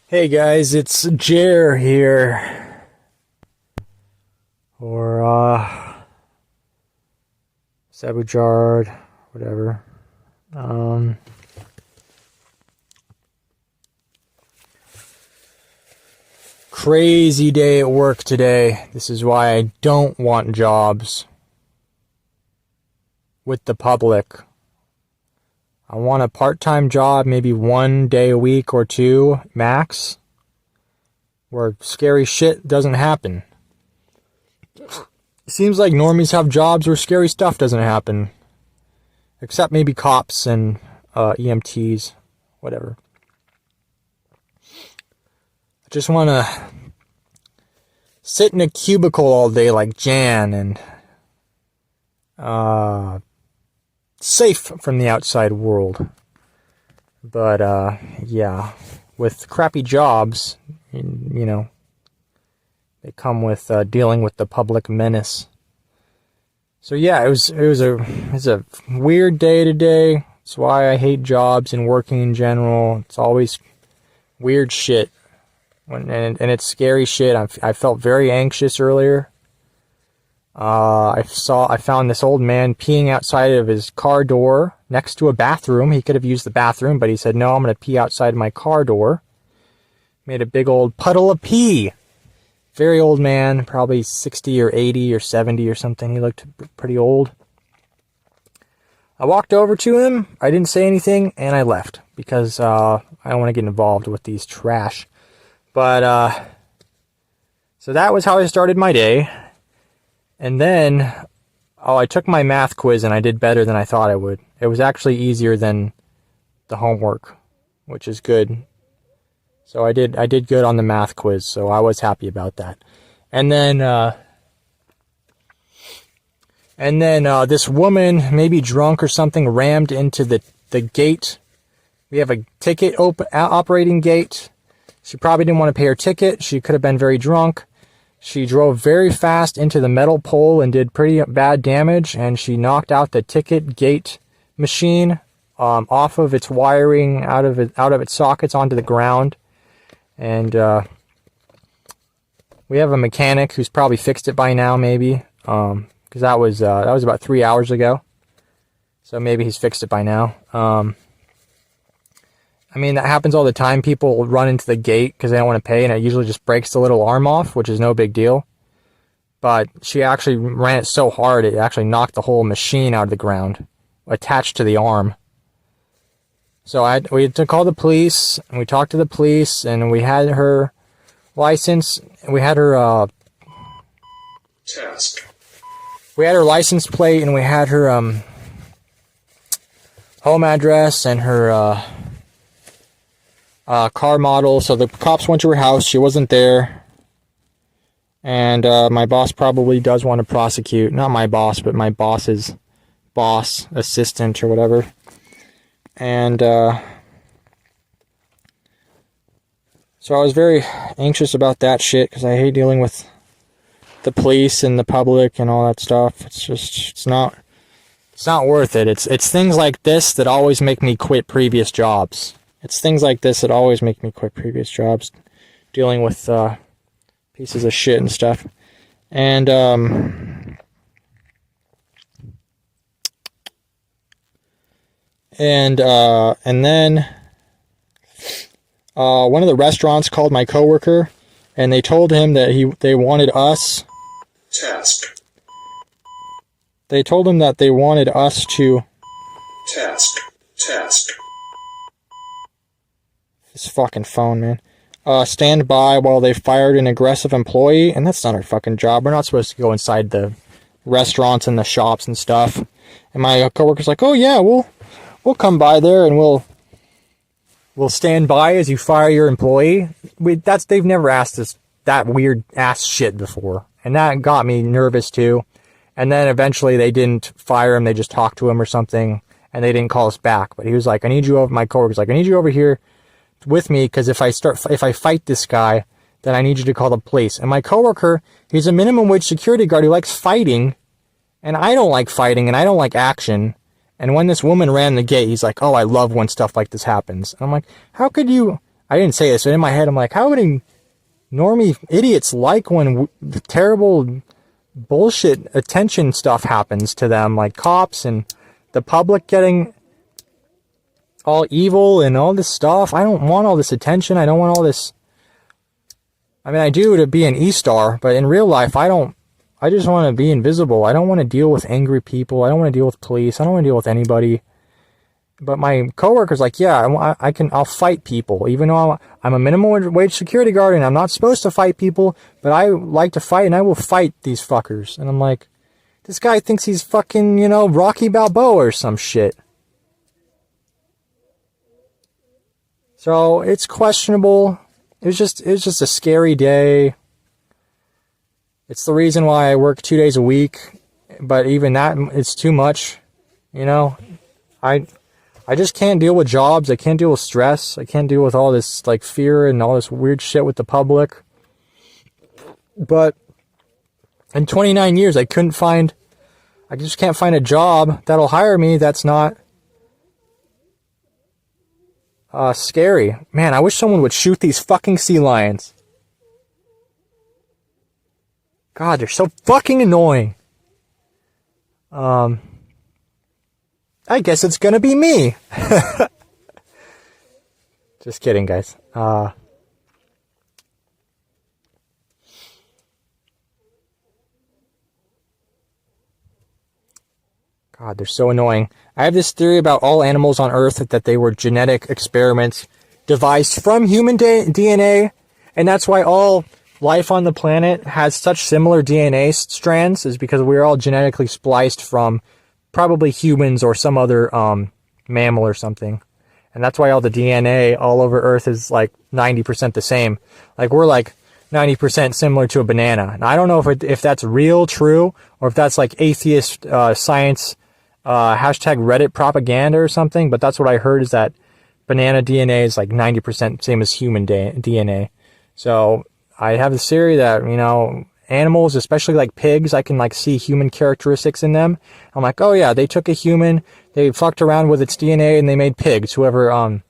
Hey guys, it's Jer here. Or, Sabujard, whatever. Crazy day at work today. This is why I don't want jobs with the public. I want a part-time job, maybe 1 day a week or 2 max, where scary shit doesn't happen. It seems like normies have jobs where scary stuff doesn't happen. Except maybe cops and EMTs, whatever. I just want to sit in a cubicle all day like Jan and safe from the outside world. But, yeah, with crappy jobs, you know, they come with dealing with the public menace. So yeah, it was a weird day today. That's why I hate jobs and working in general. It's always weird shit, and it's scary shit. I felt very anxious earlier. I found this old man peeing outside of his car door next to a bathroom. He could have used the bathroom, but he said, no, I'm going to pee outside my car door. Made a big old puddle of pee. Very old man, probably 60 or 80 or 70 or something. He looked pretty old. I walked over to him. I didn't say anything, and I left because I don't want to get involved with these trash. But, so that was how I started my day. And then, I took my math quiz and I did better than I thought I would. It was actually easier than the homework, which is good. So I did good on the math quiz, so I was happy about that. And then this woman, maybe drunk or something, rammed into the gate. We have a ticket operating gate. She probably didn't want to pay her ticket. She could have been very drunk. She drove very fast into the metal pole and did pretty bad damage, and she knocked out the ticket gate machine off of its wiring, out of its sockets onto the ground. And we have a mechanic who's probably fixed it by now, maybe, because that was about 3 hours ago. So maybe he's fixed it by now. I mean, that happens all the time. People run into the gate because they don't want to pay, and it usually just breaks the little arm off, which is no big deal. But she actually ran it so hard, it actually knocked the whole machine out of the ground, attached to the arm. So we had to call the police, and we talked to the police, and we had her license, and we had her task. We had her license plate, and we had her home address and her car model. So the cops went to her house. She wasn't there. And my boss probably does want to prosecute. Not my boss, but my boss's boss, assistant, or whatever. And so I was very anxious about that shit, because I hate dealing with the police and the public and all that stuff. It's not worth it. It's things like this that always make me quit previous jobs. It's things like this that always make me quit previous jobs, dealing with pieces of shit and stuff. And then one of the restaurants called my coworker, and they told him that they wanted us. Task. They told him that they wanted us to. Task. This fucking phone, man. Stand by while they fired an aggressive employee, and that's not our fucking job. We're not supposed to go inside the restaurants and the shops and stuff. And my coworker's like, "Oh yeah, we'll come by there and we'll stand by as you fire your employee." They've never asked us that weird ass shit before, and that got me nervous too. And then eventually they didn't fire him; they just talked to him or something, and they didn't call us back. But he was like, "I need you over." My coworker's like, "I need you over here with me, because if I fight this guy, then I need you to call the police." And my coworker, he's a minimum wage security guard who likes fighting, and I don't like fighting, and I don't like action. And when this woman ran the gate, he's like, "Oh, I love when stuff like this happens." And I'm like, how could you I didn't say this, but in my head, I'm like, how many normie idiots like when terrible bullshit attention stuff happens to them, like cops and the public getting all evil and all this stuff. I don't want all this attention. I don't want all this. I mean, I do to be an E-star, but in real life, I just want to be invisible. I don't want to deal with angry people. I don't want to deal with police. I don't want to deal with anybody. But my coworker's like, yeah, I'll fight people, even though I'm a minimum wage security guard and I'm not supposed to fight people, but I like to fight and I will fight these fuckers. And I'm like, this guy thinks he's fucking, Rocky Balboa or some shit. So it's questionable. It was just a scary day. It's the reason why I work 2 days a week, but even that, it's too much. I just can't deal with jobs. I can't deal with stress. I can't deal with all this like fear and all this weird shit with the public. But in 29 years, I just can't find a job that'll hire me that's not scary. Man, I wish someone would shoot these fucking sea lions. God, they're so fucking annoying. I guess it's gonna be me. Just kidding, guys. God, they're so annoying. I have this theory about all animals on Earth that they were genetic experiments devised from human DNA, and that's why all life on the planet has such similar DNA strands, is because we're all genetically spliced from probably humans or some other mammal or something. And that's why all the DNA all over Earth is like 90% the same. Like we're like 90% similar to a banana. And I don't know if that's real, true, or if that's like atheist science hashtag Reddit propaganda or something. But that's what I heard, is that banana DNA is like 90% same as human DNA. So I have this theory that, animals, especially like pigs, I can like see human characteristics in them. I'm like, oh yeah, they took a human, they fucked around with its DNA and they made pigs. Whoever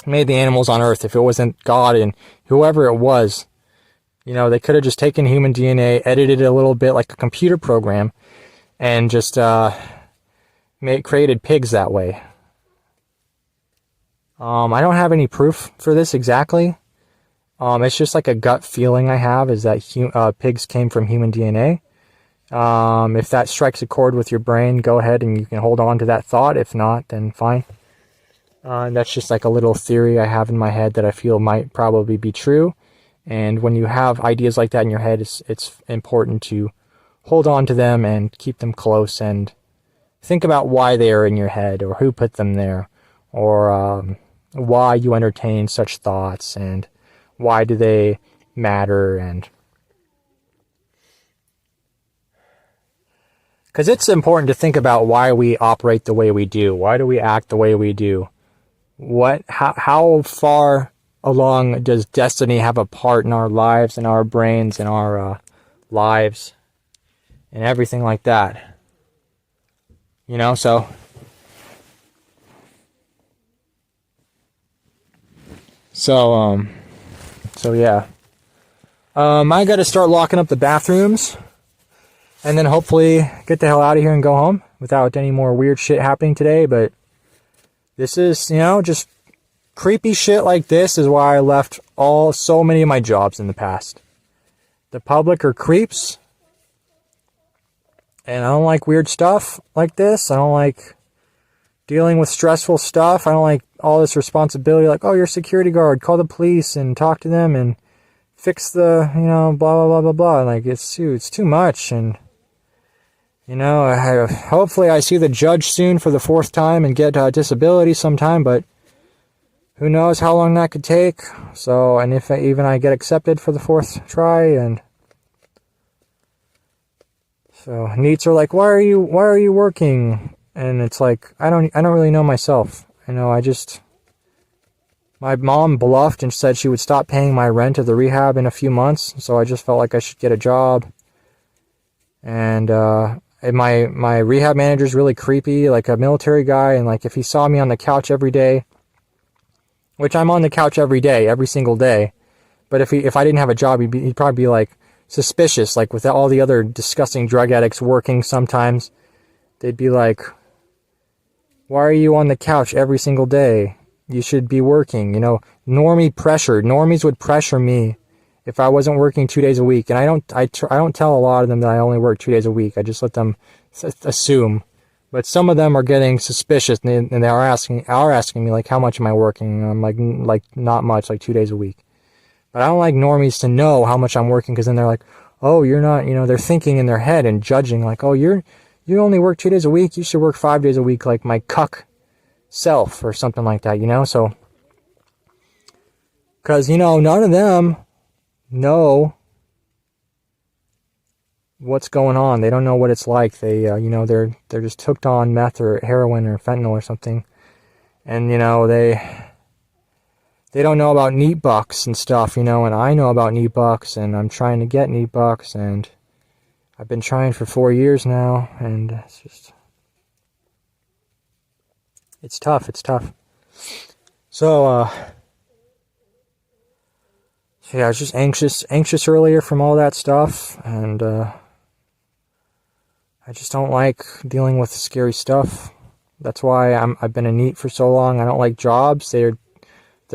made the animals on Earth, if it wasn't God and whoever it was, they could have just taken human DNA, edited it a little bit like a computer program, and just created pigs that way. I don't have any proof for this exactly. It's just like a gut feeling I have, is that pigs came from human DNA. If that strikes a chord with your brain, go ahead and you can hold on to that thought. If not, then fine. And that's just like a little theory I have in my head that I feel might probably be true. And when you have ideas like that in your head, it's important to hold on to them and keep them close and think about why they are in your head, or who put them there, or why you entertain such thoughts, and why do they matter. And because it's important to think about why we operate the way we do. Why do we act the way we do? How far along does destiny have a part in our lives and our brains and our lives and everything like that? So yeah. I got to start locking up the bathrooms, and then hopefully get the hell out of here and go home without any more weird shit happening today. But this is, just creepy shit like this is why I left so many of my jobs in the past. The public are creeps, and I don't like weird stuff like this. I don't like dealing with stressful stuff. I don't like all this responsibility, like, oh, you're a security guard, call the police and talk to them and fix the, blah, blah, blah, blah, blah. Like, it's too much. And, hopefully I see the judge soon for the 4th time and get disability sometime, but who knows how long that could take. So, and if I get accepted for the 4th try. And so NEETs are like, why are you working? And it's like, I don't really know myself. My mom bluffed and said she would stop paying my rent of the rehab in a few months. So I just felt like I should get a job. And my rehab manager's really creepy, like a military guy. And like, if he saw me on the couch every day which I'm on the couch every day, every single day. But if I didn't have a job, he'd probably be like suspicious, like with all the other disgusting drug addicts working sometimes. They'd be like, why are you on the couch every single day? You should be working, you know. Normies would pressure me if I wasn't working 2 days a week. And I don't tell a lot of them that I only work 2 days a week. I just let them assume. But some of them are getting suspicious, and they are asking me, like, how much am I working? And I'm like not much, like 2 days a week. But I don't like normies to know how much I'm working, because then they're like, oh, you're not, you know, they're thinking in their head and judging, like, oh, you only work 2 days a week, you should work 5 days a week, like my cuck self or something like that, you know? So, because, you know, none of them know what's going on. They don't know what it's like. They, you know, they're just hooked on meth or heroin or fentanyl or something. And, you know, they don't know about NEET bucks and stuff, you know, and I know about NEET bucks, and I'm trying to get NEET bucks, and I've been trying for 4 years now, and it's tough. So, yeah, I was just anxious earlier from all that stuff, and I just don't like dealing with scary stuff. That's why I've been a NEET for so long. I don't like jobs. They're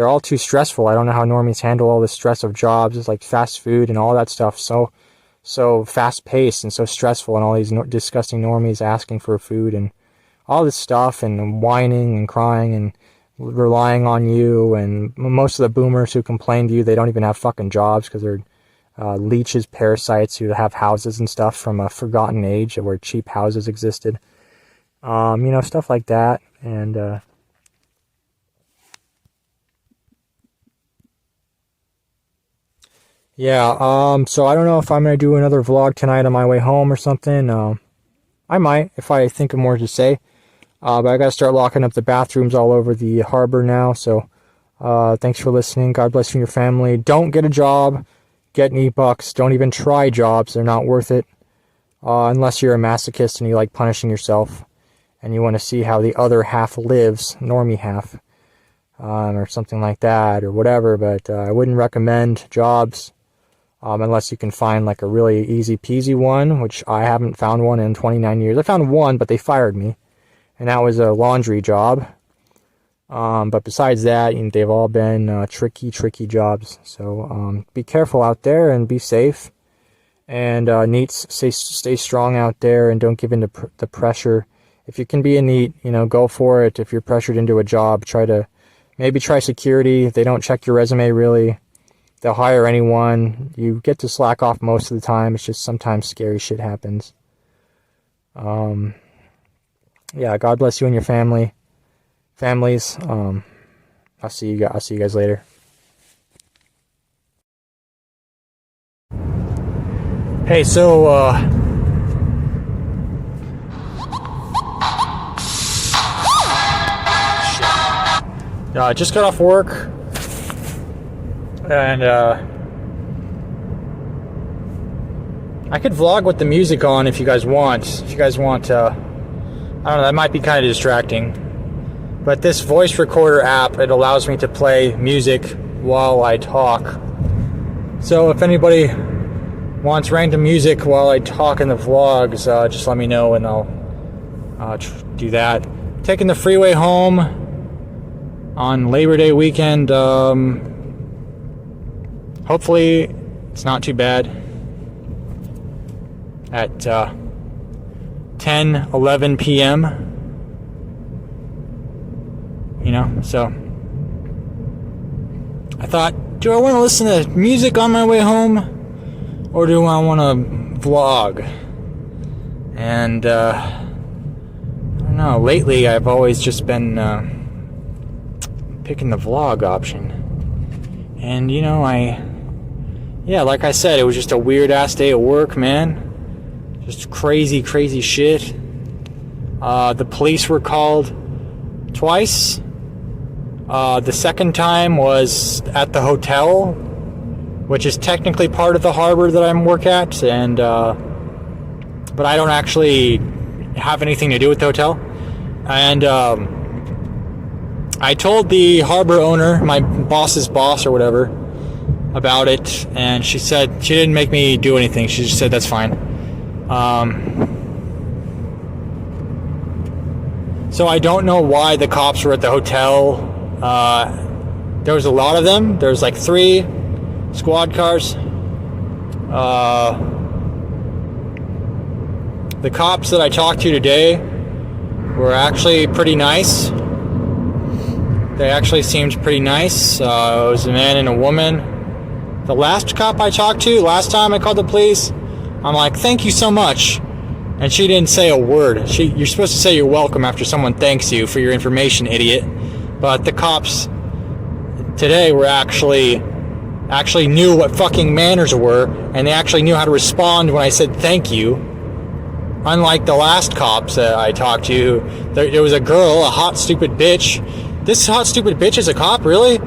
all too stressful. I don't know how normies handle all the stress of jobs. It's like fast food and all that stuff. So fast paced and so stressful, and all these disgusting normies asking for food and all this stuff, and whining and crying and relying on you. And most of the boomers who complain to you, they don't even have fucking jobs, because they're leeches, parasites who have houses and stuff from a forgotten age where cheap houses existed. You know, stuff like that. And yeah, so I don't know if I'm going to do another vlog tonight on my way home or something. I might, if I think of more to say. But I got to start locking up the bathrooms all over the harbor now. So thanks for listening. God bless you and your family. Don't get a job. Get NEET bucks. Don't even try jobs. They're not worth it. Unless you're a masochist and you like punishing yourself, and you want to see how the other half lives, normie half, or something like that, or whatever. But I wouldn't recommend jobs. Unless you can find like a really easy peasy one, which I haven't found one in 29 years. I found one, but they fired me, and that was a laundry job. But besides that, you know, they've all been tricky jobs. So be careful out there and be safe. And NEETs, stay strong out there, and don't give in to the pressure. If you can be a NEET, you know, go for it. If you're pressured into a job, maybe try security. They don't check your resume really. They'll hire anyone. You get to slack off most of the time. It's just sometimes scary shit happens. Yeah, God bless you and your families. I'll see you guys later. Hey, so just got off work. And I could vlog with the music on if you guys want. I don't know, that might be kind of distracting. But this voice recorder app, it allows me to play music while I talk. So if anybody wants random music while I talk in the vlogs, just let me know, and I'll do that. Taking the freeway home on Labor Day weekend. Hopefully it's not too bad. At 10-11 p.m. You know, so I thought, do I want to listen to music on my way home, or do I want to vlog? And I don't know, lately I've always just been picking the vlog option. And you know, like I said, it was just a weird ass day at work, man. Just crazy shit. The police were called twice. The second time was at the hotel, which is technically part of the harbor that I work at, and but I don't actually have anything to do with the hotel. And I I told the harbor owner, my boss's boss or whatever, about it, and she said she didn't make me do anything. She just said that's fine. So I don't know why the cops were at the hotel. There was a lot of them. There was like 3 squad cars. The cops that I talked to today were actually pretty nice. They actually seemed pretty nice. It was a man and a woman. The last cop I talked to, last time I called the police, I'm like, thank you so much. And she didn't say a word. You're supposed to say you're welcome after someone thanks you for your information, idiot. But the cops today were actually knew what fucking manners were, and they actually knew how to respond when I said thank you. Unlike the last cops that I talked to, there was a girl, a hot stupid bitch. This hot stupid bitch is a cop, really?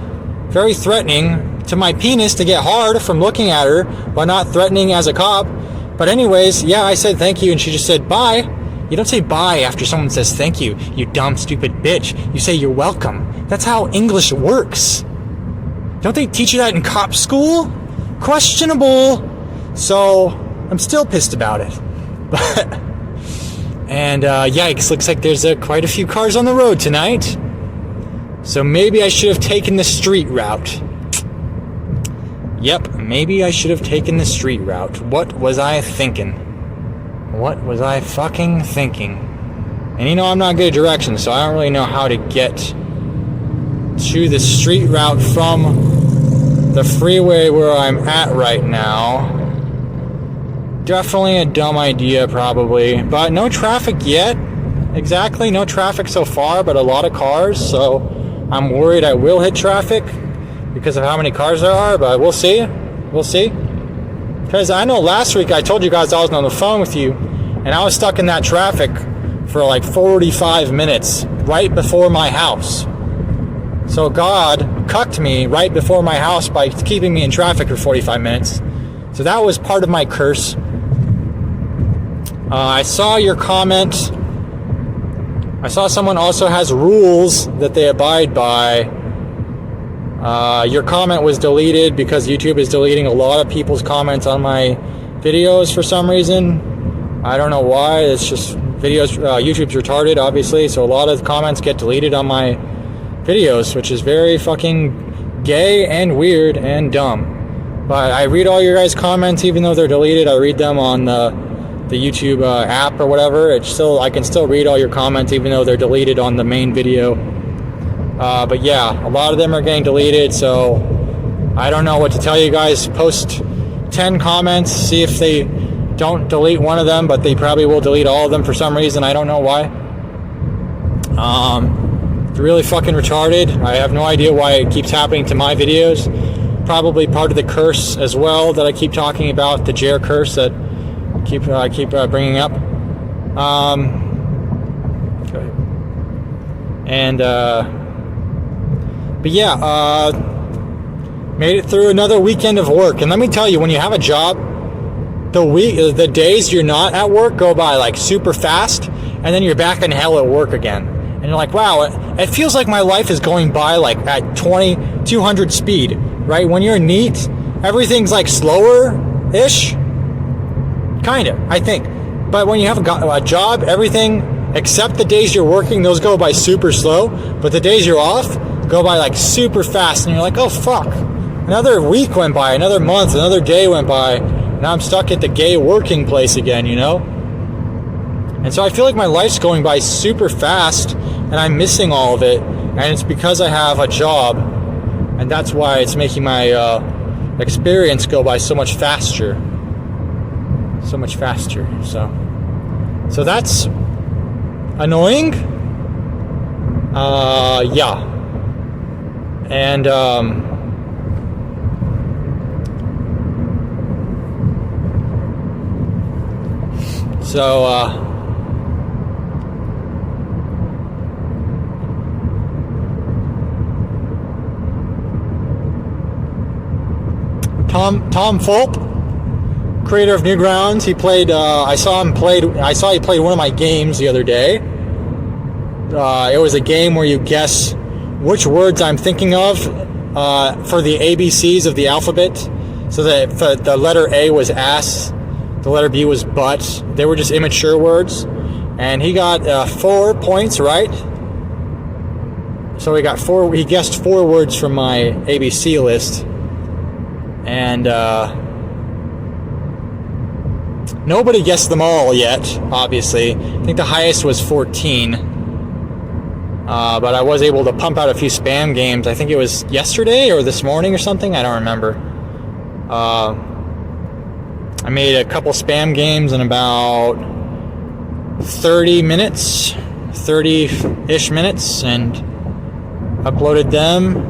Very threatening to my penis to get hard from looking at her, but not threatening as a cop. But anyways, yeah, I said thank you, and she just said bye. You don't say bye after someone says thank you, you dumb stupid bitch. You say you're welcome. That's how English works. Don't they teach you that in cop school? Questionable. So I'm still pissed about it. But and yikes, looks like there's quite a few cars on the road tonight. So maybe I should have taken the street route. Yep, maybe I should have taken the street route. What was I thinking? What was I fucking thinking? And you know, I'm not good at directions, so I don't really know how to get to the street route from the freeway where I'm at right now. Definitely a dumb idea, probably. But no traffic yet. Exactly, no traffic so far, but a lot of cars, so I'm worried I will hit traffic because of how many cars there are, but we'll see. We'll see. Because I know last week I told you guys I was on the phone with you, and I was stuck in that traffic for like 45 minutes right before my house. So God cucked me right before my house by keeping me in traffic for 45 minutes. So that was part of my curse. I saw your comment. I saw someone also has rules that they abide by. Your comment was deleted because YouTube is deleting a lot of people's comments on my videos for some reason. I don't know why. It's just videos. YouTube's retarded, obviously, so a lot of comments get deleted on my videos, which is very fucking gay and weird and dumb. But I read all your guys' comments, even though they're deleted. I read them on the YouTube app or whatever. I can still read all your comments, even though they're deleted on the main video. But yeah, a lot of them are getting deleted, so I don't know what to tell you guys. Post 10 comments, see if they don't delete one of them, but they probably will delete all of them for some reason. I don't know why. It's really fucking retarded. I have no idea why it keeps happening to my videos. Probably part of the curse as well that I keep talking about, the Jer curse that I keep bringing up. But yeah, made it through another weekend of work. And let me tell you, when you have a job, the days you're not at work go by like super fast, and then you're back in hell at work again. And you're like, wow, it feels like my life is going by like at 200 speed, right? When you're NEET, everything's like slower-ish, kind of, I think. But when you have a job, everything except the days you're working, those go by super slow. But the days you're off go by like super fast, and you're like, oh fuck, another week went by, another month, another day went by. Now I'm stuck at the gay working place again, you know? And so I feel like my life's going by super fast, and I'm missing all of it, and it's because I have a job, and that's why it's making my experience go by so much faster. So much faster, so that's annoying. Yeah. And, so, Tom Fulp, creator of Newgrounds, he played, I saw he played one of my games the other day. It was a game where you guess which words I'm thinking of for the ABCs of the alphabet. So that the letter A was ass, the letter B was butt. They were just immature words. And he got 4 points, right? So he got 4. He guessed 4 words from my ABC list. And nobody guessed them all yet, obviously. I think the highest was 14. But I was able to pump out a few spam games. I think it was yesterday or this morning or something. I don't remember. I made a couple spam games in about 30 minutes, 30-ish minutes, and uploaded them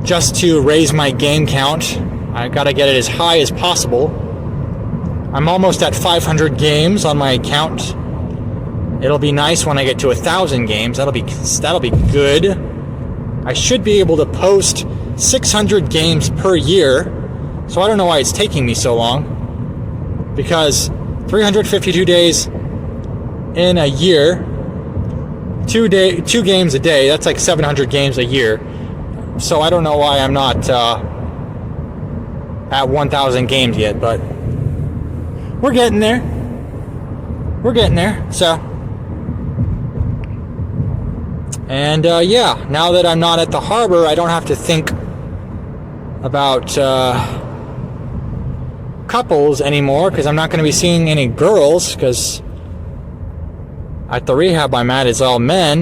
just to raise my game count. I gotta get it as high as possible. I'm almost at 500 games on my account. It'll be nice when I get to 1,000 games. That'll be good. I should be able to post 600 games per year, so I don't know why it's taking me so long, because 352 days in a year, 2 games a day, that's like 700 games a year. So I don't know why I'm not at 1,000 games yet, but we're getting there. So, and yeah, now that I'm not at the harbor, I don't have to think about couples anymore, because I'm not going to be seeing any girls, because at the rehab I'm at it's all men.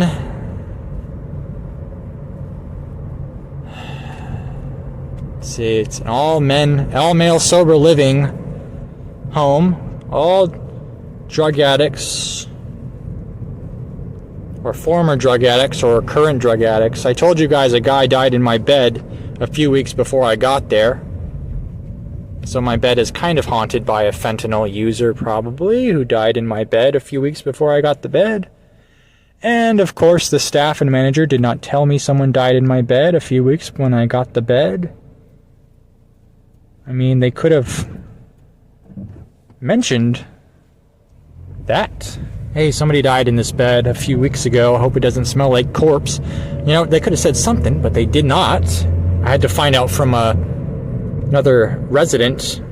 Let's see, it's an all male sober living home, all drug addicts or former drug addicts or current drug addicts. I told you guys a guy died in my bed a few weeks before I got there. So my bed is kind of haunted by a fentanyl user, probably, who died in my bed a few weeks before I got the bed. And, of course, the staff and manager did not tell me someone died in my bed a few weeks when I got the bed. I mean, they could have mentioned that. Hey, somebody died in this bed a few weeks ago. I hope it doesn't smell like corpse. You know, they could have said something, but they did not. I had to find out from another resident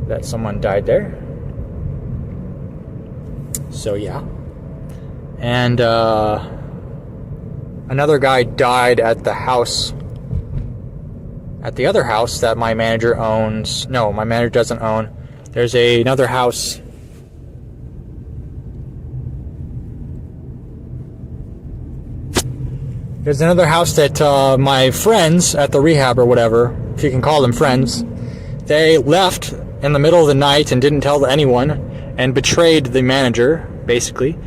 that someone died there. So, yeah. And another guy died at the house, at the other house that my manager owns. No, my manager doesn't own. There's another house. There's another house that my friends at the rehab or whatever, if you can call them friends, they left in the middle of the night and didn't tell anyone and betrayed the manager, basically.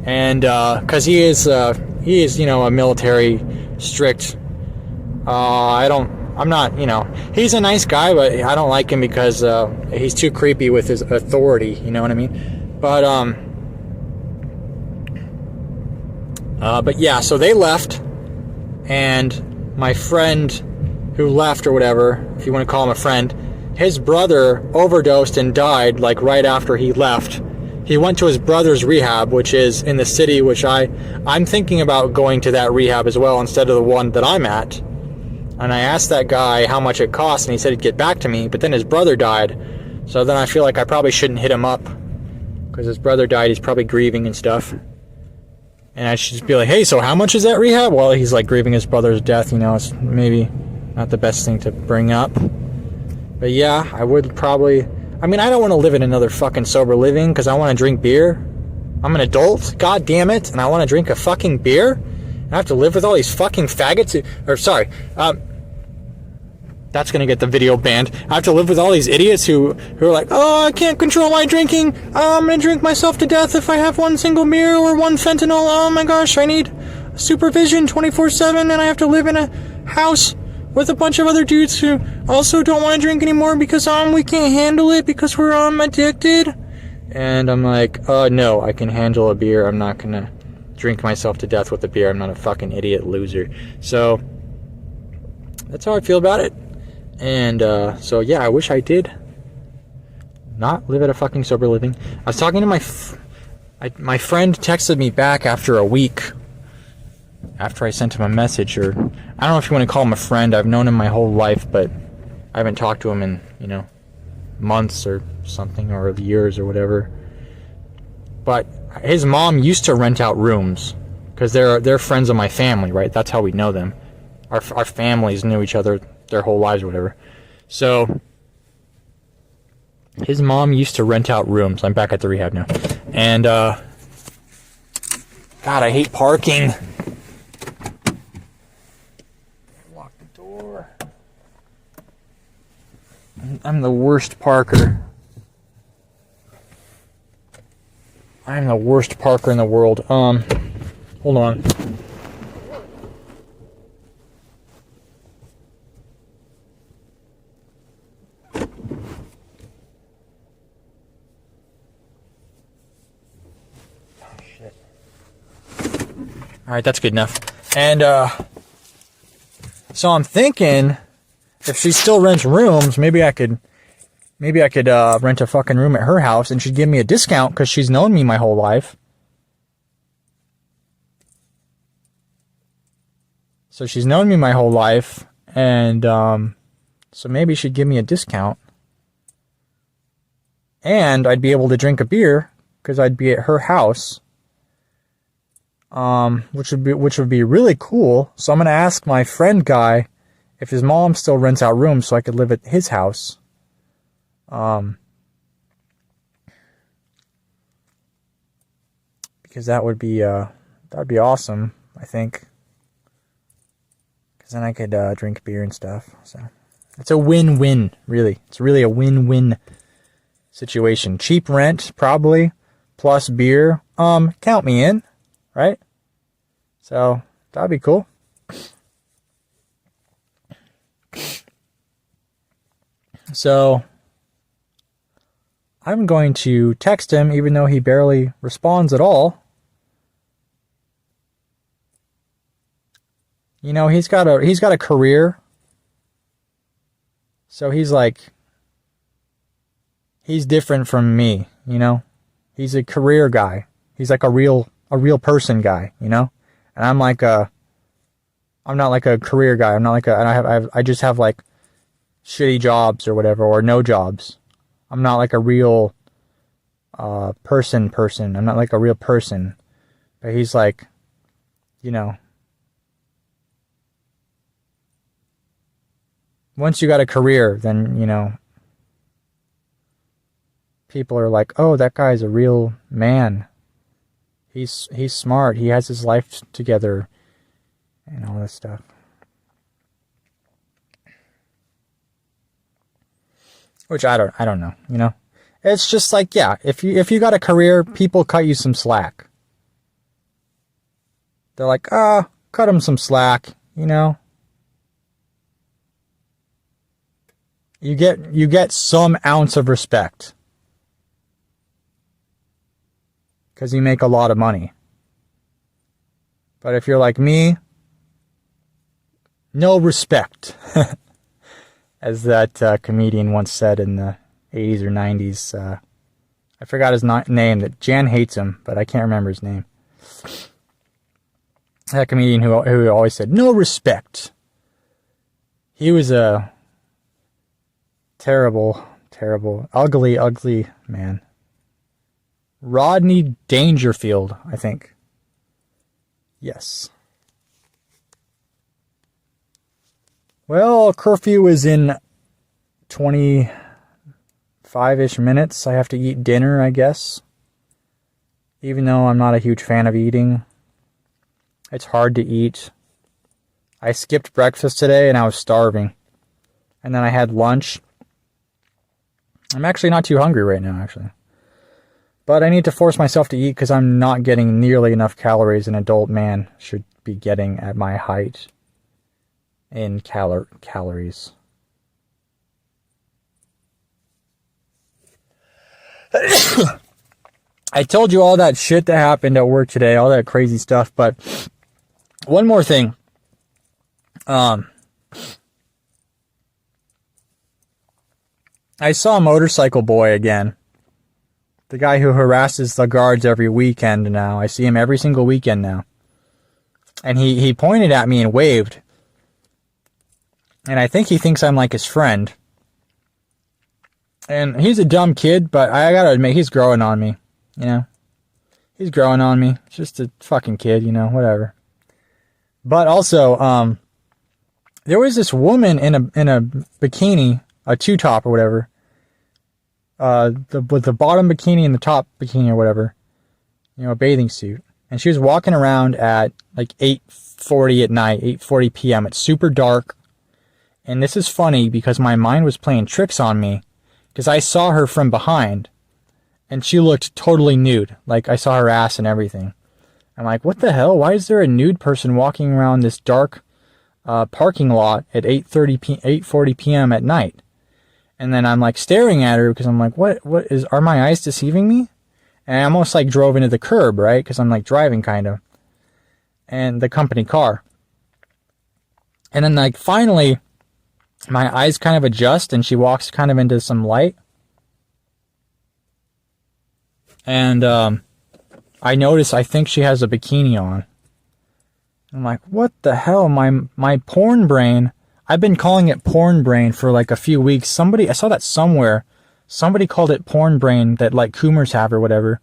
And because he is, you know, a military strict. I'm not, you know, he's a nice guy, but I don't like him because he's too creepy with his authority. You know what I mean? But yeah, so they left. And my friend who left or whatever, if you want to call him a friend, his brother overdosed and died like right after he left. He went to his brother's rehab, which is in the city, which I'm thinking about going to that rehab as well instead of the one that I'm at. And I asked that guy how much it cost, and he said he'd get back to me, but then his brother died. So then I feel like I probably shouldn't hit him up because his brother died. He's probably grieving and stuff. And I should just be like, hey, so how much is that rehab? Well, he's like grieving his brother's death, you know, it's maybe not the best thing to bring up. But yeah, I would probably, I mean, I don't want to live in another fucking sober living because I want to drink beer. I'm an adult, god damn it, and I want to drink a fucking beer? And I have to live with all these fucking faggots, that's gonna get the video banned. I have to live with all these idiots who are like, oh, I can't control my drinking. I'm gonna drink myself to death if I have one single beer or one fentanyl. Oh my gosh, I need supervision 24/7, and I have to live in a house with a bunch of other dudes who also don't want to drink anymore because we can't handle it because we're addicted. And I'm like, no, I can handle a beer. I'm not gonna drink myself to death with a beer. I'm not a fucking idiot loser. So that's how I feel about it. And so yeah, I wish I did not live at a fucking sober living. I was talking to my friend texted me back after a week after I sent him a message, or I don't know if you want to call him a friend. I've known him my whole life, but I haven't talked to him in, months or something, or years or whatever. But his mom used to rent out rooms because they're friends of my family, right? That's how we know them. Our families knew each other their whole lives or whatever. So his mom used to rent out rooms. I'm back at the rehab now. And God, I hate parking. Lock the door. I'm the worst parker. I'm the worst parker in the world. Hold on. Alright, that's good enough. And, so I'm thinking, if she still rents rooms, maybe I could rent a fucking room at her house and she'd give me a discount because she's known me my whole life. So she's known me my whole life, and, so maybe she'd give me a discount. And I'd be able to drink a beer because I'd be at her house. Which would be really cool. So I'm gonna ask my friend guy if his mom still rents out rooms so I could live at his house. Because that'd be awesome, I think. Because then I could drink beer and stuff. So it's a win-win, really. It's really a win-win situation. Cheap rent, probably, plus beer. Count me in. Right? So, that'd be cool. So, I'm going to text him even though he barely responds at all. He's got a career. So he's different from me, He's a career guy. He's like a real person guy, And I'm not like a career guy. I'm not like I just have like shitty jobs or whatever, or no jobs. I'm not like a real person. I'm not like a real person. But he's like, once you got a career, then, people are like, oh, that guy's a real man. He's smart. He has his life together and all this stuff. Which I don't know, It's just like, yeah, if you got a career, people cut you some slack. They're like, cut him some slack, You get some ounce of respect. Because you make a lot of money. But if you're like me, no respect. As that comedian once said in the 80s or 90s. I forgot his name. That Jan hates him, but I can't remember his name. That comedian who always said, no respect. He was a terrible, ugly man. Rodney Dangerfield, I think. Yes. Well, curfew is in 25-ish minutes. I have to eat dinner, I guess. Even though I'm not a huge fan of eating. It's hard to eat. I skipped breakfast today and I was starving. And then I had lunch. I'm actually not too hungry right now, actually. But I need to force myself to eat because I'm not getting nearly enough calories an adult man should be getting at my height in calories. I told you all that shit that happened at work today, all that crazy stuff, but one more thing. I saw Motorcycle Boy again. The guy who harasses the guards every weekend now. I see him every single weekend now. And he pointed at me and waved. And I think he thinks I'm like his friend. And he's a dumb kid, but I gotta admit, he's growing on me, you know? He's growing on me. Just a fucking kid, you know, whatever. But also, there was this woman in a bikini, a two-top or whatever. With the bottom bikini and the top bikini or whatever. You know, a bathing suit. And she was walking around at like 8:40 at night, 8:40 p.m. It's super dark. And this is funny because my mind was playing tricks on me. Because I saw her from behind. And she looked totally nude. Like, I saw her ass and everything. I'm like, what the hell? Why is there a nude person walking around this dark parking lot at 8:40 p.m. at night? And then I'm like staring at her because I'm like, are my eyes deceiving me? And I almost like drove into the curb, right? Because I'm like driving kind of. And the company car. And then like finally, my eyes kind of adjust and she walks kind of into some light. And I notice, I think she has a bikini on. I'm like, what the hell? My porn brain. I've been calling it porn brain for like a few weeks. I saw that somewhere. Somebody called it porn brain that like Coomers have or whatever.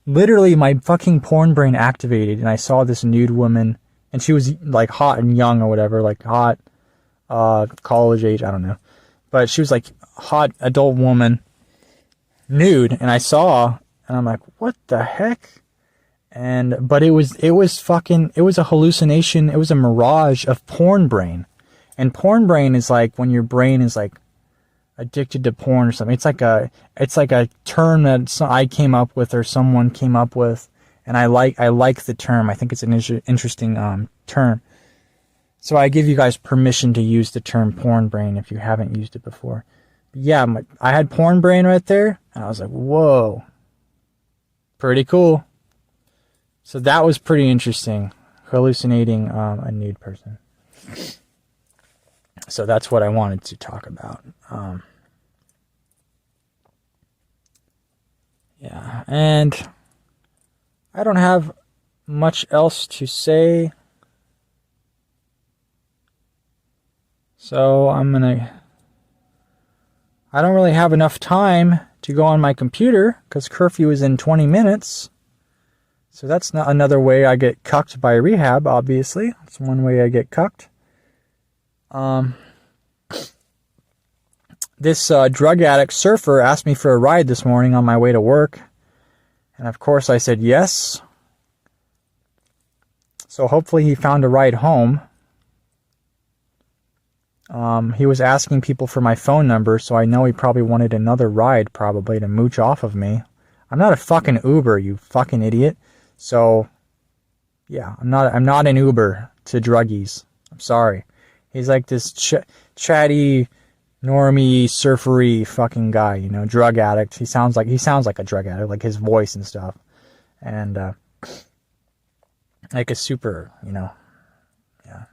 Literally, my fucking porn brain activated and I saw this nude woman and she was like hot and young or whatever, like hot, college age, I don't know. But she was like hot adult woman, nude, and I saw, and I'm like, what the heck? But it was a hallucination. It was a mirage of porn brain. And porn brain is like when your brain is like addicted to porn or something. It's like a term that I came up with or someone came up with, and I like the term. I think it's an interesting term. So I give you guys permission to use the term porn brain if you haven't used it before. But yeah, I had porn brain right there, and I was like, whoa, pretty cool. So that was pretty interesting, hallucinating a nude person. So that's what I wanted to talk about. Yeah, and I don't have much else to say. So I don't really have enough time to go on my computer because curfew is in 20 minutes. So that's not another way I get cucked by rehab, obviously. That's one way I get cucked. This drug addict surfer asked me for a ride this morning on my way to work. And of course I said yes. So hopefully he found a ride home. He was asking people for my phone number, so I know he probably wanted another ride probably to mooch off of me. I'm not a fucking Uber, you fucking idiot. So, yeah, I'm not an Uber to druggies. I'm sorry. He's like this chatty, normie, surfery fucking guy, you know, drug addict. He sounds like a drug addict, like his voice and stuff. And, like a super, you know, yeah.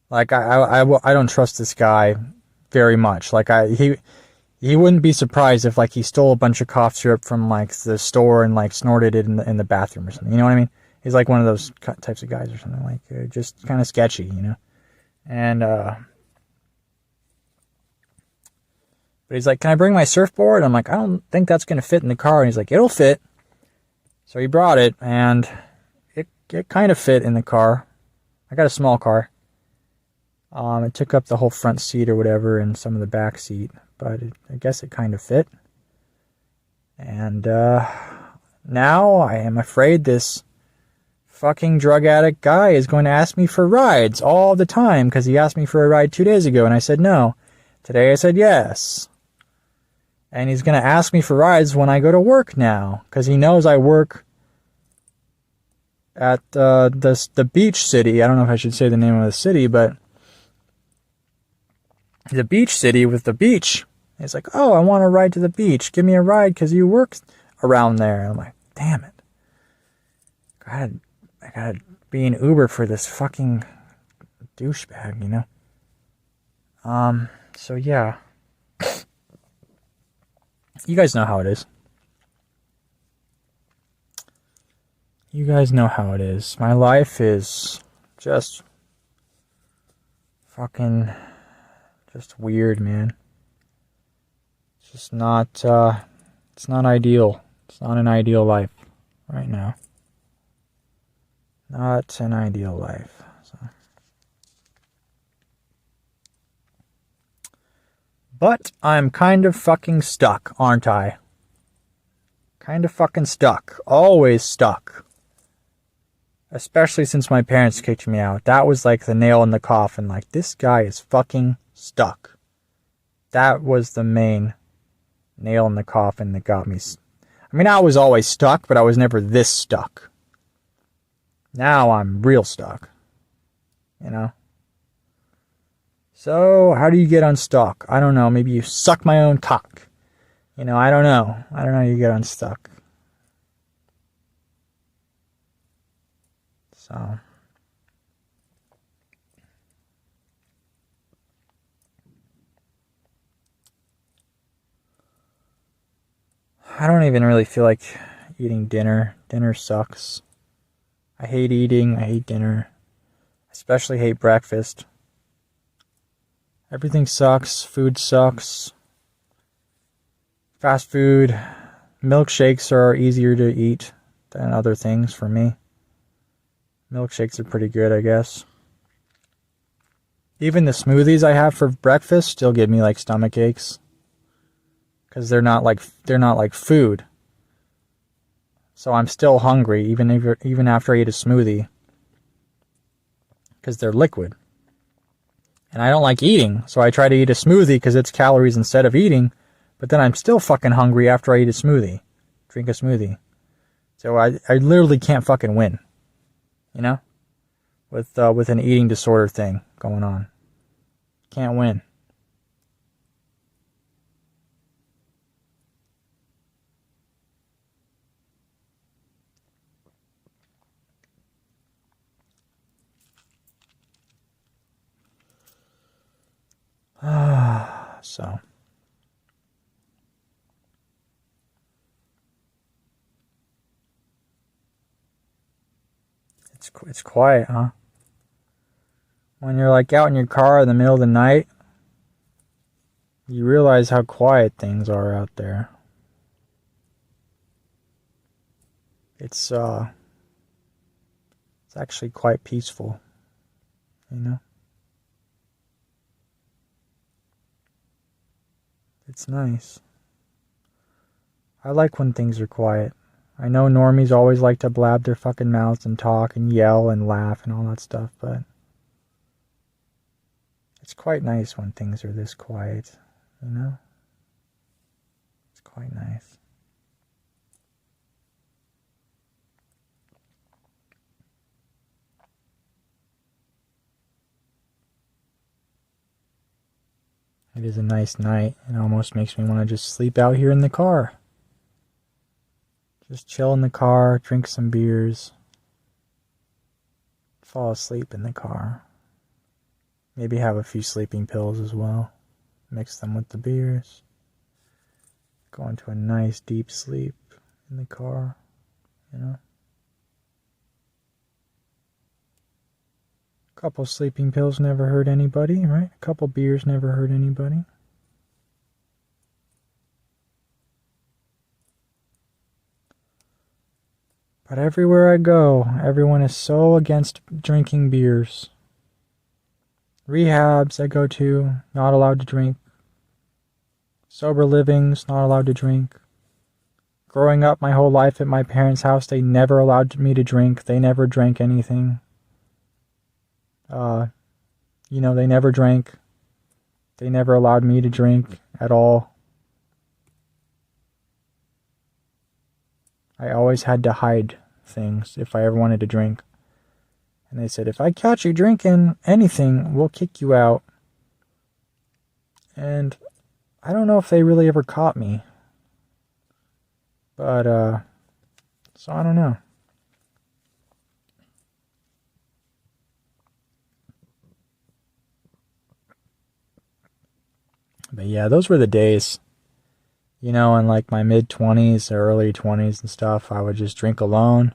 Like, I don't trust this guy very much. Like, he wouldn't be surprised if, like, he stole a bunch of cough syrup from, like, the store and, like, snorted it in the bathroom or something. You know what I mean? He's, like, one of those types of guys or something. Like, just kind of sketchy, you know? And, but he's like, can I bring my surfboard? I'm like, I don't think that's going to fit in the car. And he's like, it'll fit. So he brought it, and it kind of fit in the car. I got a small car. It took up the whole front seat or whatever and some of the back seat. But I guess it kind of fit. And now I am afraid this fucking drug addict guy is going to ask me for rides all the time because he asked me for a ride 2 days ago and I said no. Today I said yes. And he's going to ask me for rides when I go to work now because he knows I work at the beach city. I don't know if I should say the name of the city, but the beach city with the beach. He's like, oh, I want to ride to the beach. Give me a ride because you work around there. And I'm like, damn it. I gotta be an Uber for this fucking douchebag, you know? So yeah. You guys know how it is. You guys know how it is. My life is just fucking just weird, man. It's just not it's not ideal. It's not an ideal life right now. Not an ideal life. So. But I'm kind of fucking stuck, aren't I? Kind of fucking stuck. Always stuck. Especially since my parents kicked me out. That was like the nail in the coffin. Like, this guy is fucking stuck. That was the main nail in the coffin that got me. I mean, I was always stuck, but I was never this stuck. Now I'm real stuck. You know? So, how do you get unstuck? I don't know. Maybe you suck my own cock. You know, I don't know. I don't know how you get unstuck. So. I don't even really feel like eating dinner. Dinner sucks. I hate eating. I hate dinner. I especially hate breakfast. Everything sucks. Food sucks. Fast food. Milkshakes are easier to eat than other things for me. Milkshakes are pretty good, I guess. Even the smoothies I have for breakfast still give me like stomach aches. Because they're not like food. So I'm still hungry even after I eat a smoothie. Because they're liquid. And I don't like eating, so I try to eat a smoothie because it's calories instead of eating. But then I'm still fucking hungry after I eat a smoothie. Drink a smoothie. So I literally can't fucking win. You know? With an eating disorder thing going on. Can't win. So. It's quiet, huh? When you're like out in your car in the middle of the night, you realize how quiet things are out there. It's actually quite peaceful, you know? It's nice. I like when things are quiet. I know normies always like to blab their fucking mouths and talk and yell and laugh and all that stuff, but it's quite nice when things are this quiet, you know? It's quite nice. It is a nice night. It almost makes me want to just sleep out here in the car. Just chill in the car, drink some beers, fall asleep in the car. Maybe have a few sleeping pills as well. Mix them with the beers. Go into a nice deep sleep in the car, you know. A couple sleeping pills never hurt anybody, right? A couple beers never hurt anybody. But everywhere I go, everyone is so against drinking beers. Rehabs I go to, not allowed to drink. Sober livings, not allowed to drink. Growing up my whole life at my parents' house, they never allowed me to drink. They never drank anything. They never drank. They never allowed me to drink at all. I always had to hide things if I ever wanted to drink. And they said, if I catch you drinking anything, we'll kick you out. And I don't know if they really ever caught me. But, so I don't know. But yeah, those were the days. You know, in like my mid-20s or early 20s and stuff, I would just drink alone.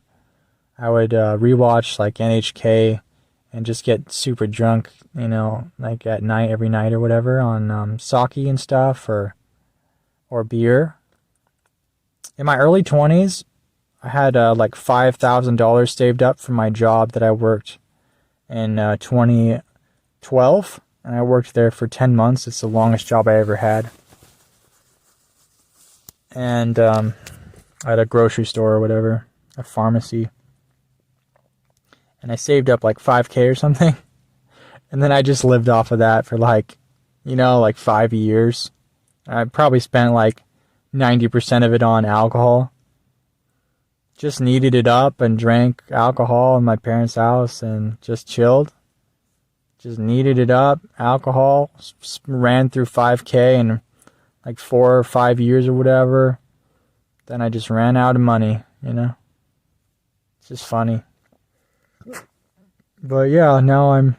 I would rewatch like NHK and just get super drunk, like at night, every night or whatever, on sake and stuff, or beer. In my early 20s, I had like $5,000 saved up from my job that I worked in 2012, and I worked there for 10 months. It's the longest job I ever had. And at a grocery store or whatever, a pharmacy. And I saved up like $5,000 or something. And then I just lived off of that for like 5 years. I probably spent like 90% of it on alcohol. Just kneaded it up and drank alcohol in my parents' house and just chilled. Just kneaded it up, alcohol, ran through $5,000 in like 4 or 5 years or whatever. Then I just ran out of money, It's just funny. But yeah, now I'm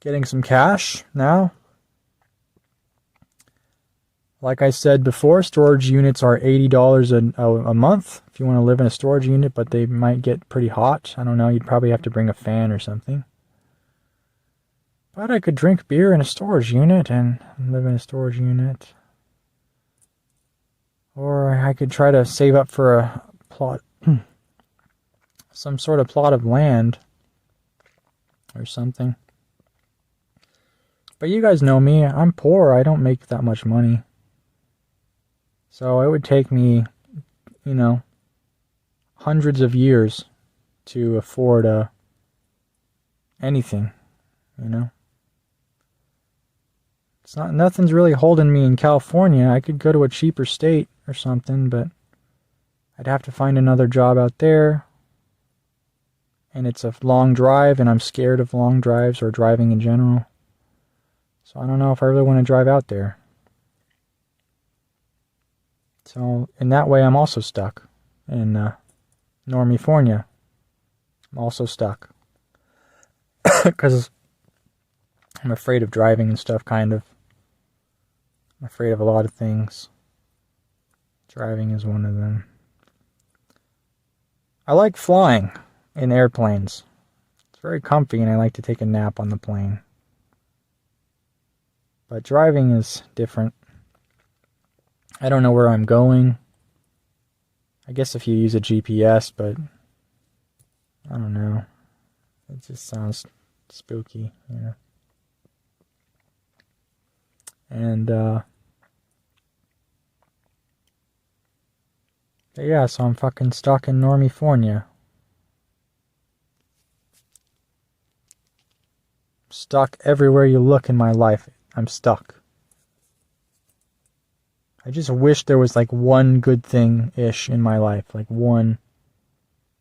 getting some cash now. Like I said before, storage units are $80 a month if you want to live in a storage unit, but they might get pretty hot. I don't know, you'd probably have to bring a fan or something. But I could drink beer in a storage unit and live in a storage unit. Or I could try to save up for a plot, some sort of plot of land or something. But you guys know me, I'm poor, I don't make that much money. So it would take me, hundreds of years to afford anything, It's nothing's really holding me in California. I could go to a cheaper state or something, but I'd have to find another job out there. And it's a long drive, and I'm scared of long drives or driving in general. So I don't know if I really want to drive out there. So in that way, I'm also stuck in Normifornia. I'm also stuck. Because I'm afraid of driving and stuff, kind of. I'm afraid of a lot of things. Driving is one of them. I like flying in airplanes. It's very comfy, and I like to take a nap on the plane. But driving is different. I don't know where I'm going. I guess if you use a GPS, but I don't know. It just sounds spooky, And, yeah, so I'm fucking stuck in Normifornia. Stuck everywhere you look in my life. I'm stuck. I just wish there was like one good thing-ish in my life. Like one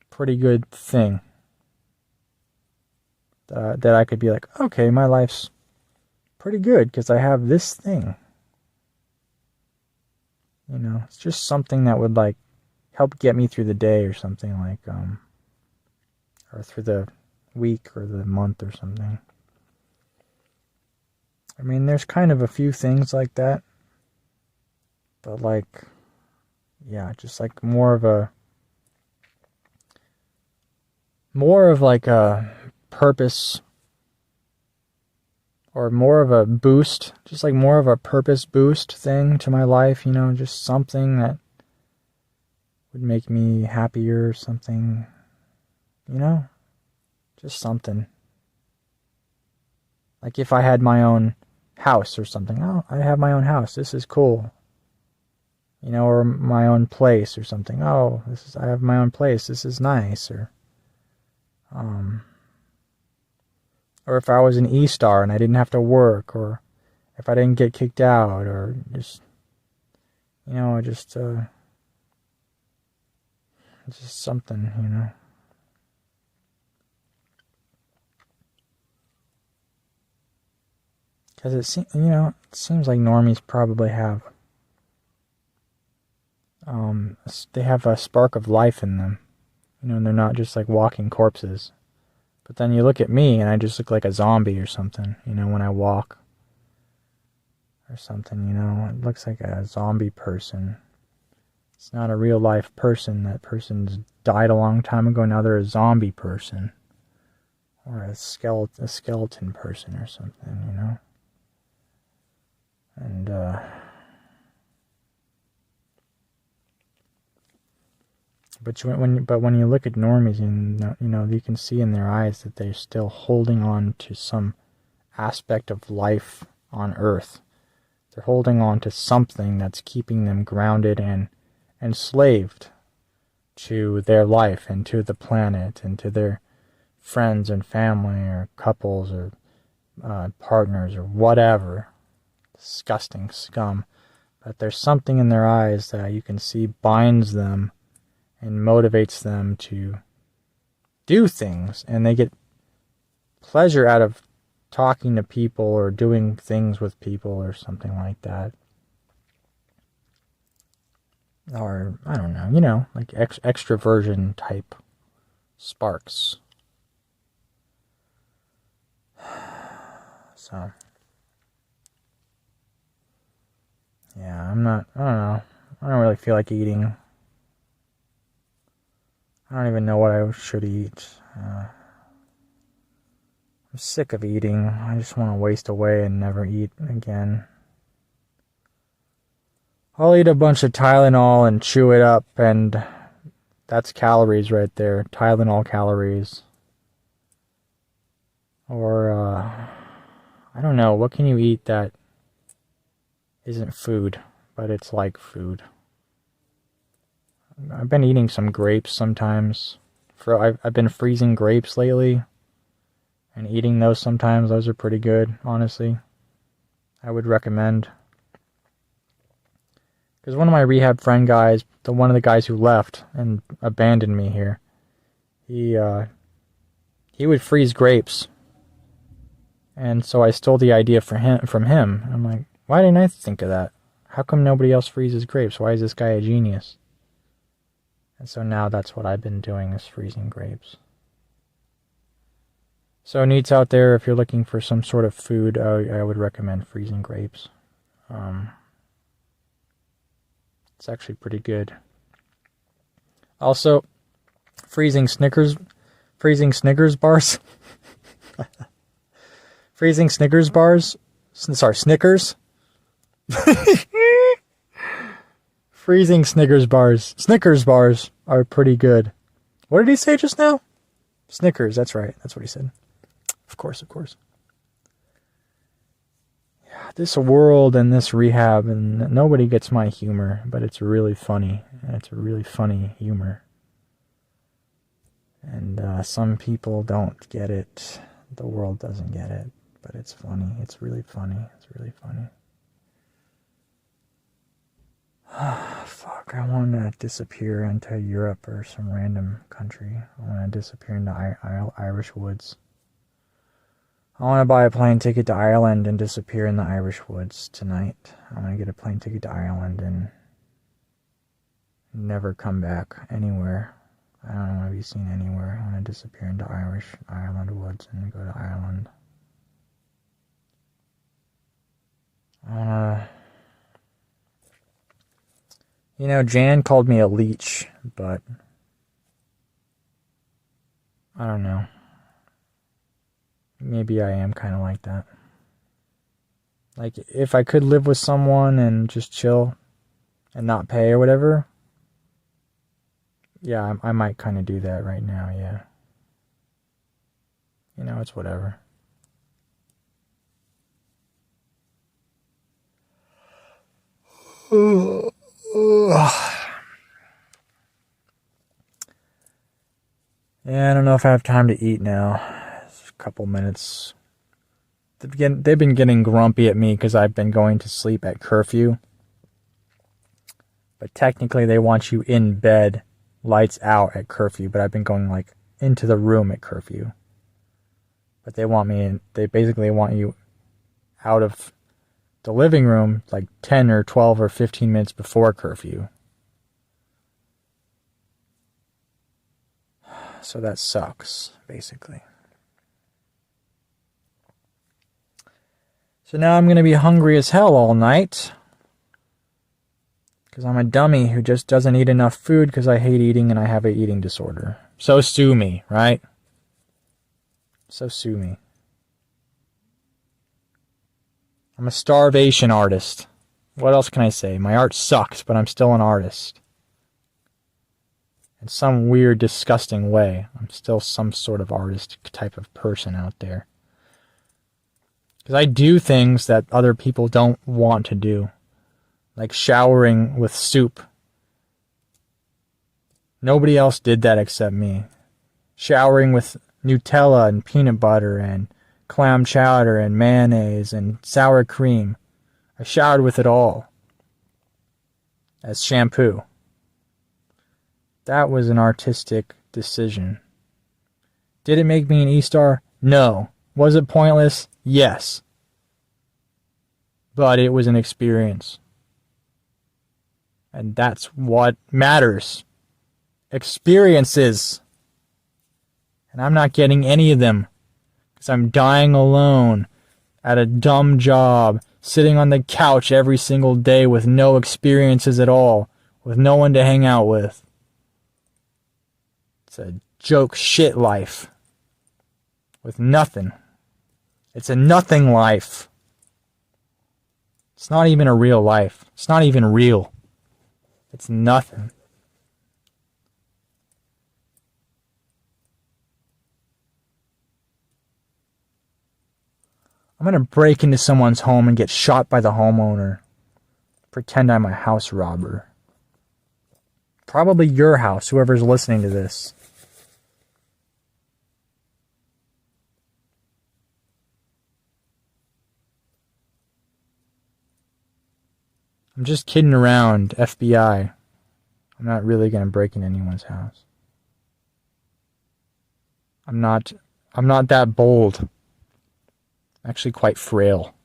pretty good thing. That I could be like, okay, my life's pretty good because I have this thing. It's just something that would like help get me through the day or something, like, or through the week or the month or something. I mean, there's kind of a few things like that. But like, yeah, just like more of like a purpose, or more of a boost, just like more of a purpose boost thing to my life, just something that would make me happier or something, just something. Like if I had my own house or something, oh, I have my own house, this is cool. Or my own place or something. Oh, I have my own place, this is nice. Or if I was an E-star and I didn't have to work, or if I didn't get kicked out, or just, just something, Because it seems like normies probably have, they have a spark of life in them, and they're not just like walking corpses. But then you look at me and I just look like a zombie or something, when I walk. Or something, it looks like a zombie person. It's not a real life person. That person's died a long time ago. Now they're a zombie person. Or a skeleton person or something, you know? And, but when you look at normies, you can see in their eyes that they're still holding on to some aspect of life on Earth. They're holding on to something that's keeping them grounded and enslaved to their life and to the planet and to their friends and family or couples or partners or whatever. Disgusting scum. But there's something in their eyes that you can see binds them and motivates them to do things, and they get pleasure out of talking to people or doing things with people or something like that. Or, I don't know, like extroversion type sparks. So, yeah, I don't know. I don't really feel like eating. I don't even know what I should eat. I'm sick of eating. I just want to waste away and never eat again. I'll eat a bunch of Tylenol and chew it up, and that's calories right there. Tylenol calories. Or, I don't know, what can you eat that isn't food, but it's like food? I've been eating some grapes sometimes. I've been freezing grapes lately and eating those sometimes. Those are pretty good, honestly. I would recommend. Because one of my rehab friend guys, one of the guys who left and abandoned me here, he would freeze grapes. And so I stole the idea from him. I'm like, why didn't I think of that? How come nobody else freezes grapes? Why is this guy a genius? And so now that's what I've been doing, is freezing grapes. So NEETs out there, if you're looking for some sort of food, I would recommend freezing grapes. It's actually pretty good. Also, freezing Snickers bars. Freezing Snickers bars. Sorry, Snickers. Freezing Snickers bars. Snickers bars are pretty good. What did he say just now? Snickers, that's right. That's what he said. Of course. Yeah, this world and this rehab, and nobody gets my humor, but it's really funny. It's a really funny humor. And some people don't get it. The world doesn't get it. But it's funny. It's really funny. It's really funny. Fuck, I want to disappear into Europe or some random country. I want to disappear into Irish woods. I want to buy a plane ticket to Ireland and disappear in the Irish woods tonight. I want to get a plane ticket to Ireland and never come back anywhere. I don't want to be seen anywhere. I want to disappear into Ireland woods and go to Ireland. I want to... Jan called me a leech, but I don't know. Maybe I am kind of like that. Like, if I could live with someone and just chill and not pay or whatever, yeah, I might kind of do that right now, yeah. It's whatever. Yeah, I don't know if I have time to eat now. It's a couple minutes. They've been getting grumpy at me because I've been going to sleep at curfew. But technically they want you in bed, lights out at curfew, but I've been going like into the room at curfew. But they basically want you out of the living room like 10 or 12 or 15 minutes before curfew. So that sucks, basically. So now I'm going to be hungry as hell all night. Because I'm a dummy who just doesn't eat enough food because I hate eating and I have an eating disorder. So sue me, right? So sue me. I'm a starvation artist. What else can I say? My art sucks, but I'm still an artist. In some weird, disgusting way, I'm still some sort of artist type of person out there. Because I do things that other people don't want to do. Like showering with soup. Nobody else did that except me. Showering with Nutella and peanut butter and clam chowder and mayonnaise and sour cream. I showered with it all. As shampoo. That was an artistic decision. Did it make me an E-star? No. Was it pointless? Yes. But it was an experience. And that's what matters. Experiences. And I'm not getting any of them. Because I'm dying alone at a dumb job, sitting on the couch every single day with no experiences at all, with no one to hang out with. It's a joke shit life. With nothing. It's a nothing life. It's not even a real life. It's not even real. It's nothing. I'm going to break into someone's home and get shot by the homeowner. Pretend I'm a house robber. Probably your house, whoever's listening to this. I'm just kidding around, FBI. I'm not really going to break into anyone's house. I'm not that bold. I'm actually quite frail.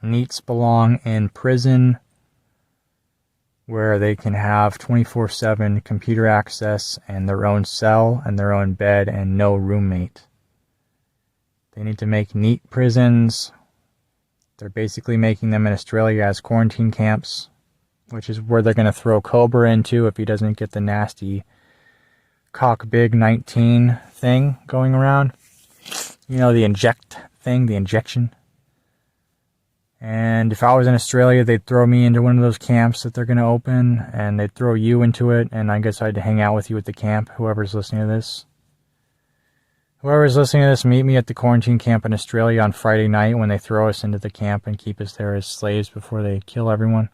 NEETs belong in prison where they can have 24/7 computer access and their own cell and their own bed and no roommate. They need to make NEET prisons. They're basically making them in Australia as quarantine camps, which is where they're going to throw Cobra into if he doesn't get the nasty cock big 19 thing going around. You know, the inject thing, the injection. And if I was in Australia, they'd throw me into one of those camps that they're going to open, and they'd throw you into it, and I guess I'd hang out with you at the camp, whoever's listening to this. Whoever's listening to this, meet me at the quarantine camp in Australia on Friday night when they throw us into the camp and keep us there as slaves before they kill everyone.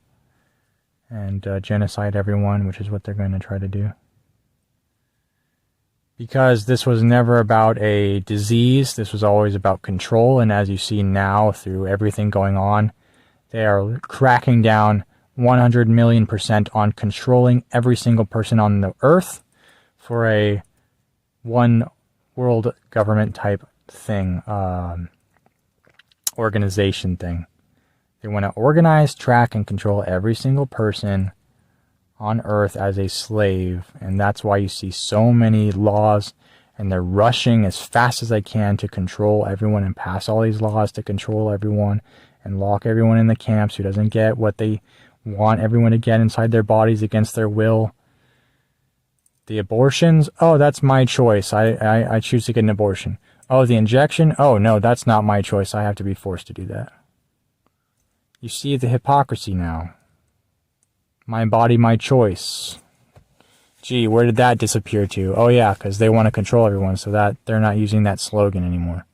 And genocide everyone, which is what they're going to try to do. Because this was never about a disease, this was always about control, and as you see now through everything going on, they are cracking down 100,000,000% on controlling every single person on the earth for a one world government type thing, organization thing. They want to organize, track, and control every single person on earth as a slave, and that's why you see so many laws, and they're rushing as fast as they can to control everyone and pass all these laws to control everyone and lock everyone in the camps who doesn't get what they want everyone to get inside their bodies against their will. The abortions, oh, that's my choice. I choose to get an abortion. Oh, the injection, oh no, that's not my choice. I have to be forced to do that. You see the hypocrisy now. My body, my choice. Gee, where did that disappear to? Oh yeah, because they want to control everyone, so that they're not using that slogan anymore.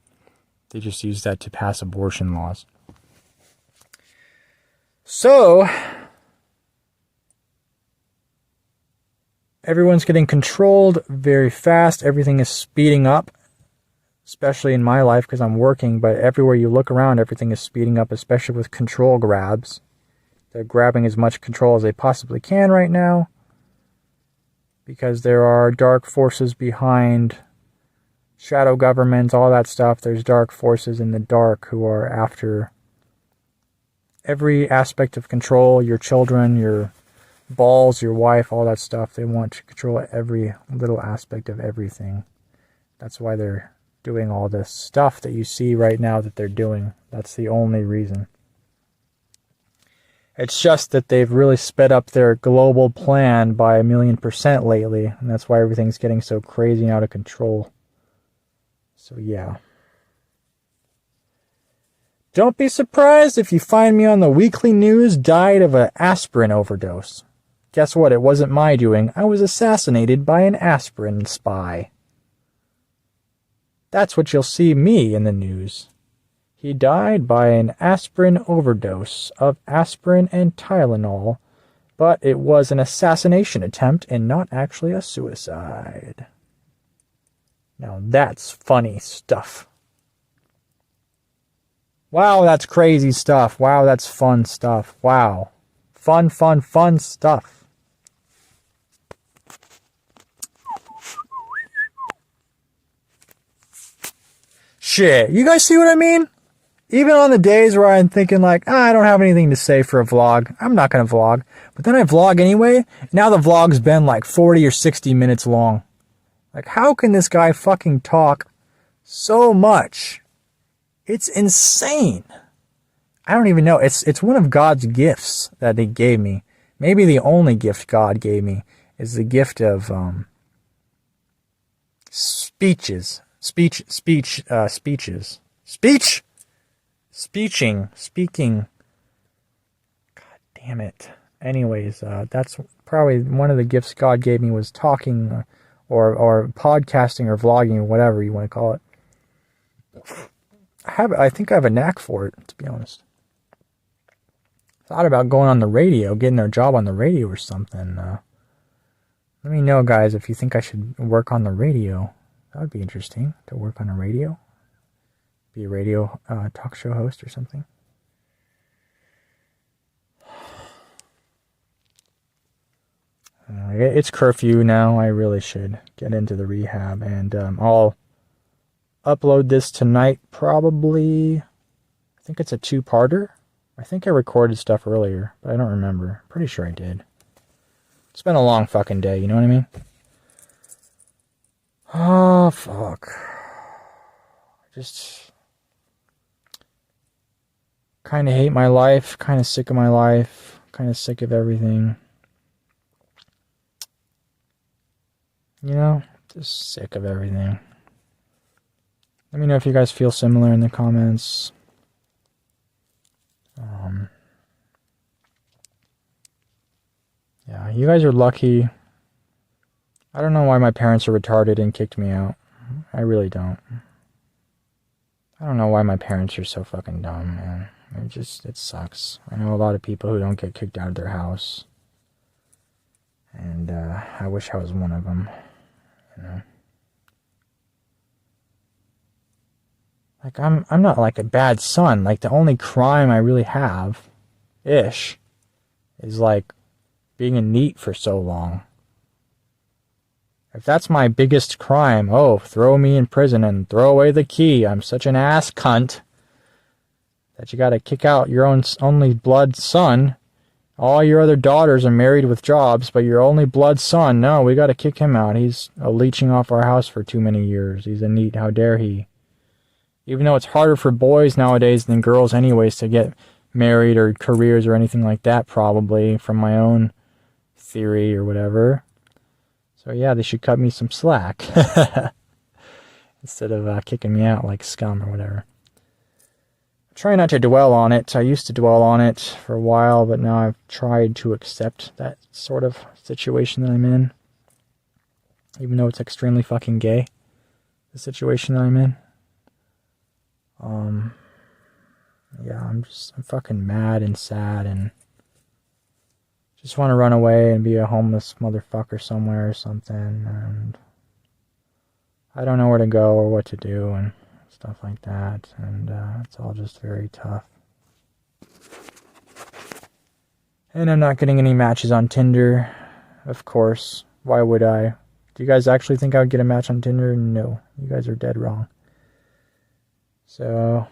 They just use that to pass abortion laws. So, everyone's getting controlled very fast. Everything is speeding up, especially in my life because I'm working, but everywhere you look around, everything is speeding up, especially with control grabs. They're grabbing as much control as they possibly can right now because there are dark forces behind shadow governments, all that stuff. There's dark forces in the dark who are after every aspect of control, your children, your balls, your wife, all that stuff. They want to control every little aspect of everything. That's why they're doing all this stuff that you see right now that they're doing. That's the only reason. It's just that they've really sped up their global plan by 1,000,000% lately, and that's why everything's getting so crazy and out of control. So yeah. Don't be surprised if you find me on the weekly news died of an aspirin overdose. Guess what? It wasn't my doing. I was assassinated by an aspirin spy. That's what you'll see me in the news. He died by an aspirin overdose of aspirin and Tylenol, but it was an assassination attempt and not actually a suicide. Now that's funny stuff. Wow, that's crazy stuff. Wow, that's fun stuff. Wow. Fun stuff. Shit, you guys see what I mean? Even on the days where I'm thinking like, I don't have anything to say for a vlog, I'm not going to vlog. But then I vlog anyway. Now the vlog's been like 40 or 60 minutes long. Like, how can this guy fucking talk so much? It's insane. I don't even know. It's one of God's gifts that he gave me. Maybe the only gift God gave me is the gift of speeches. Speaking. God damn it. Anyways, that's probably one of the gifts God gave me was talking or podcasting or vlogging or whatever you want to call it. I think I have a knack for it, to be honest. Thought about going on the radio, getting a job on the radio or something. Let me know, guys, if you think I should work on the radio. That would be interesting, to work on a radio. Be a radio talk show host or something. It's curfew now. I really should get into the rehab. And I'll upload this tonight, probably. I think it's a 2-parter. I think I recorded stuff earlier, but I don't remember. Pretty sure I did. It's been a long fucking day, you know what I mean? Oh, fuck. Just kind of hate my life, kind of sick of my life, kind of sick of everything. You know, just sick of everything. Let me know if you guys feel similar in the comments. Yeah, you guys are lucky. I don't know why my parents are retarded and kicked me out. I really don't. I don't know why my parents are so fucking dumb, man. It sucks. I know a lot of people who don't get kicked out of their house. And I wish I was one of them, you know. Like, I'm not like a bad son. Like, the only crime I really have, is like being a NEET for so long. If that's my biggest crime, throw me in prison and throw away the key. I'm such an ass cunt that you gotta kick out your own only blood son. All your other daughters are married with jobs, but your only blood son, no, we gotta kick him out. He's leeching off our house for too many years. He's a NEET, how dare he? Even though it's harder for boys nowadays than girls anyways to get married or careers or anything like that, probably, from my own theory or whatever. So yeah, they should cut me some slack instead of kicking me out like scum or whatever. I try not to dwell on it. I used to dwell on it for a while, but now I've tried to accept that sort of situation that I'm in. Even though it's extremely fucking gay, the situation that I'm in. Yeah, I'm fucking mad and sad and just want to run away and be a homeless motherfucker somewhere or something, and I don't know where to go or what to do and stuff like that, and it's all just very tough. And I'm not getting any matches on Tinder, of course. Why would I? Do you guys actually think I would get a match on Tinder? No, you guys are dead wrong. So,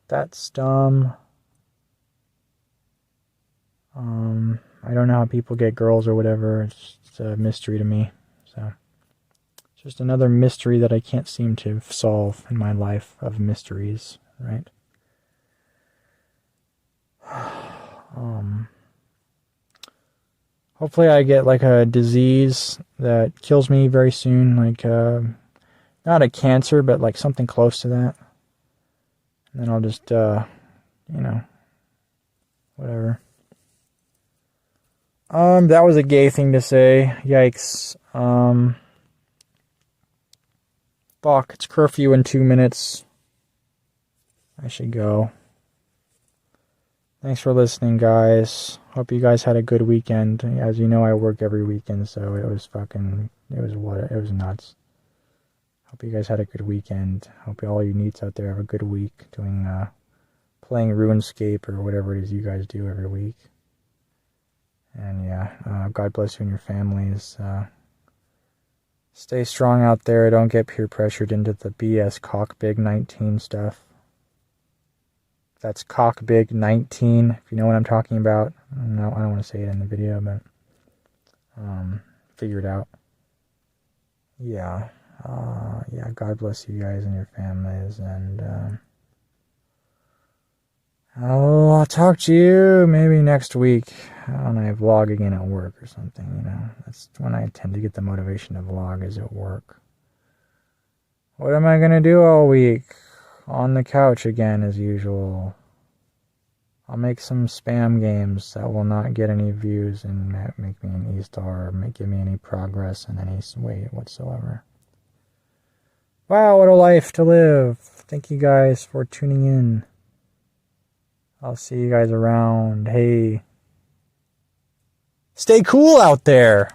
that's dumb. I don't know how people get girls or whatever. It's a mystery to me. So, Just another mystery that I can't seem to solve in my life of mysteries, right? Hopefully I get like a disease that kills me very soon, like not a cancer, but like something close to that. And then I'll just, whatever. That was a gay thing to say. Yikes. Fuck, it's curfew in 2 minutes. I should go. Thanks for listening, guys. Hope you guys had a good weekend. As you know, I work every weekend, so it was nuts. Hope you guys had a good weekend. Hope all you NEETs out there have a good week playing RuneScape or whatever it is you guys do every week. And yeah, God bless you and your families. Stay strong out there. Don't get peer pressured into the BS cockbig 19 stuff. That's cockbig 19, if you know what I'm talking about. No, I don't want to say it in the video, but figure it out. Yeah. God bless you guys and your families, and I'll talk to you maybe next week when I vlog again at work or something, That's when I tend to get the motivation to vlog, is at work. What am I going to do all week? On the couch again, as usual. I'll make some spam games that will not get any views and make me an E-star or give me any progress in any way whatsoever. Wow, what a life to live. Thank you guys for tuning in. I'll see you guys around. Hey, stay cool out there.